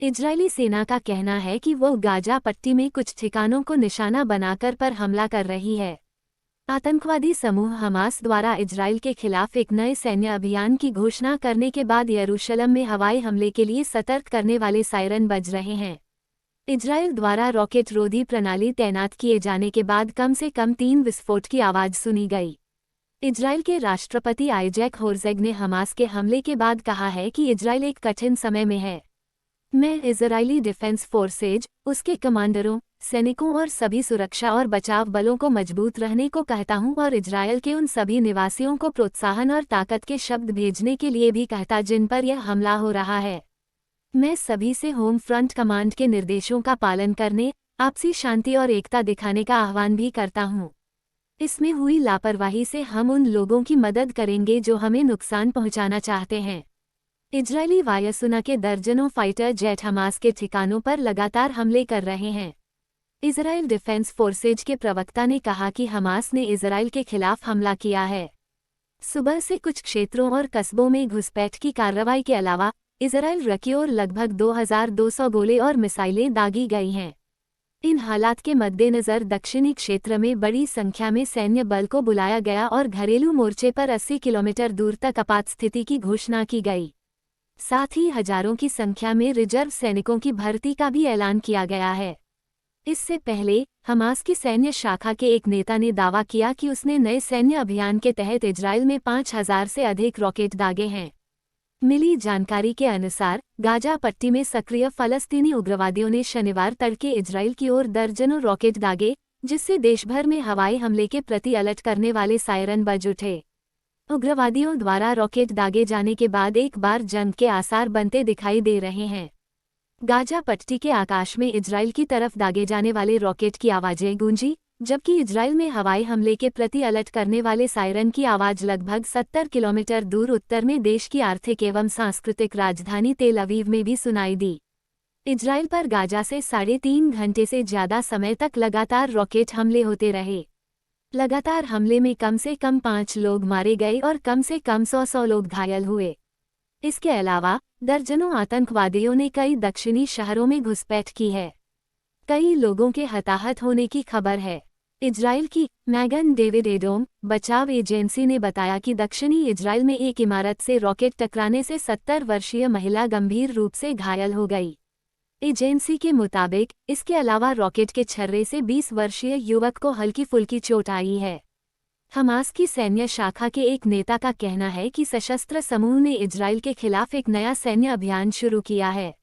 Israeli सेना का कहना है कि वो गाजा पट्टी में कुछ ठिकानों को निशाना बनाकर पर हमला कर रही है। आतंकवादी समूह हमास द्वारा इजरायल के खिलाफ एक नए सैन्य अभियान की घोषणा करने के बाद यरूशलेम में हवाई हमले के लिए सतर्क करने वाले सायरन बज रहे हैं। इजरायल द्वारा रॉकेट रोधी प्रणाली तैनात किए जाने के बाद कम से कम 3 विस्फोट की आवाज सुनी गई। इजरायल के राष्ट्रपति आइजैक हेर्ज़ोग ने हमास के हमले के बाद कहा है कि इजरायल एक कठिन समय में है। मैं इजरायली डिफेंस फोर्सेज, उसके कमांडरों, सैनिकों और सभी सुरक्षा और बचाव बलों को मजबूत रहने को कहता हूं और इजरायल के उन सभी निवासियों को प्रोत्साहन और ताकत के शब्द भेजने के लिए भी कहता जिन पर यह हमला हो रहा है। मैं सभी से होम फ्रंट कमांड के निर्देशों का पालन करने, आपसी शांति और एकता दिखाने का आह्वान भी करता हूं। इसमें हुई लापरवाही से हम उन लोगों की मदद करेंगे जो हमें नुकसान पहुंचाना चाहते हैं। इजरायली वायुसेना के दर्जनों फाइटर जेट हमास के ठिकानों पर लगातार हमले कर रहे हैं। इजरायल डिफेंस फोर्सेज के प्रवक्ता ने कहा कि हमास ने इजरायल के खिलाफ हमला किया है। सुबह से कुछ क्षेत्रों और कस्बों में घुसपैठ की कार्रवाई के अलावा इजरायल की ओर लगभग 2200 गोले और मिसाइलें दागी गई हैं। इन हालात के मद्देनज़र दक्षिणी क्षेत्र में बड़ी संख्या में सैन्य बल को बुलाया गया और घरेलू मोर्चे पर 80 किलोमीटर दूर तक आपात स्थिति की घोषणा की गई। साथ ही हजारों की संख्या में रिजर्व सैनिकों की भर्ती का भी ऐलान किया गया है। इससे पहले हमास की सैन्य शाखा के एक नेता ने दावा किया कि उसने नए सैन्य अभियान के तहत इजरायल में 5000 से अधिक रॉकेट दागे हैं। मिली जानकारी के अनुसार गाजा पट्टी में सक्रिय फलस्तीनी उग्रवादियों ने शनिवार तड़के इजरायल की ओर दर्जनों रॉकेट दागे, जिससे देशभर में हवाई हमले के प्रति अलर्ट करने वाले सायरन बज उठे। उग्रवादियों द्वारा रॉकेट दागे जाने के बाद एक बार जंग के आसार बनते दिखाई दे रहे हैं। गाजा पट्टी के आकाश में इजरायल की तरफ दागे जाने वाले रॉकेट की आवाजें गूंजी, जबकि इजरायल में हवाई हमले के प्रति अलर्ट करने वाले सायरन की आवाज लगभग 70 किलोमीटर दूर उत्तर में देश की आर्थिक एवं सांस्कृतिक राजधानी तेल अवीव में भी सुनाई दी। इजरायल पर गाजा से 3.5 घंटे से ज्यादा समय तक लगातार रॉकेट हमले होते रहे। लगातार हमले में कम से कम 5 लोग मारे गए और कम से कम 100 लोग घायल हुए। इसके अलावा दर्जनों आतंकवादियों ने कई दक्षिणी शहरों में घुसपैठ की है। कई लोगों के हताहत होने की खबर है। इजरायल की मैगन डेविड एडोम बचाव एजेंसी ने बताया कि दक्षिणी इजरायल में एक इमारत से रॉकेट टकराने से 70 वर्षीय महिला गंभीर रूप से घायल हो गई। एजेंसी के मुताबिक इसके अलावा रॉकेट के छर्रे से 20 वर्षीय युवक को हल्की फुल्की चोट आई है। हमास की सैन्य शाखा के एक नेता का कहना है कि सशस्त्र समूह ने इजरायल के खिलाफ एक नया सैन्य अभियान शुरू किया है।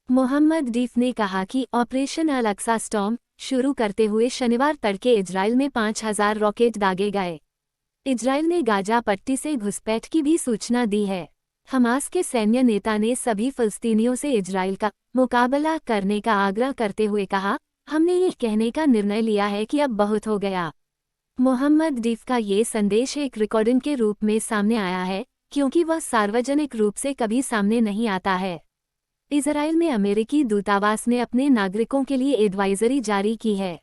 मोहम्मद डीफ ने कहा कि ऑपरेशन अल-अक्सा स्टॉर्म शुरू करते हुए शनिवार तड़के इजरायल में 5000 रॉकेट दागे गए। इजरायल ने गाजा पट्टी से घुसपैठ की भी सूचना दी है। हमास के सैन्य नेता ने सभी फ़लस्तीनियों से इजरायल का मुकाबला करने का आग्रह करते हुए कहा, हमने ये कहने का निर्णय लिया है कि अब बहुत हो गया। मोहम्मद डीफ का ये संदेश एक रिकॉर्डिंग के रूप में सामने आया है, क्योंकि वह सार्वजनिक रूप से कभी सामने नहीं आता है। इजरायल में अमेरिकी दूतावास ने अपने नागरिकों के लिए एडवाइजरी जारी की है।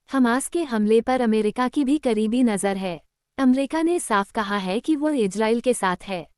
हमास के हमले पर अमेरिका की भी करीबी नज़र है। अमेरिका ने साफ कहा है कि वो इजरायल के साथ है।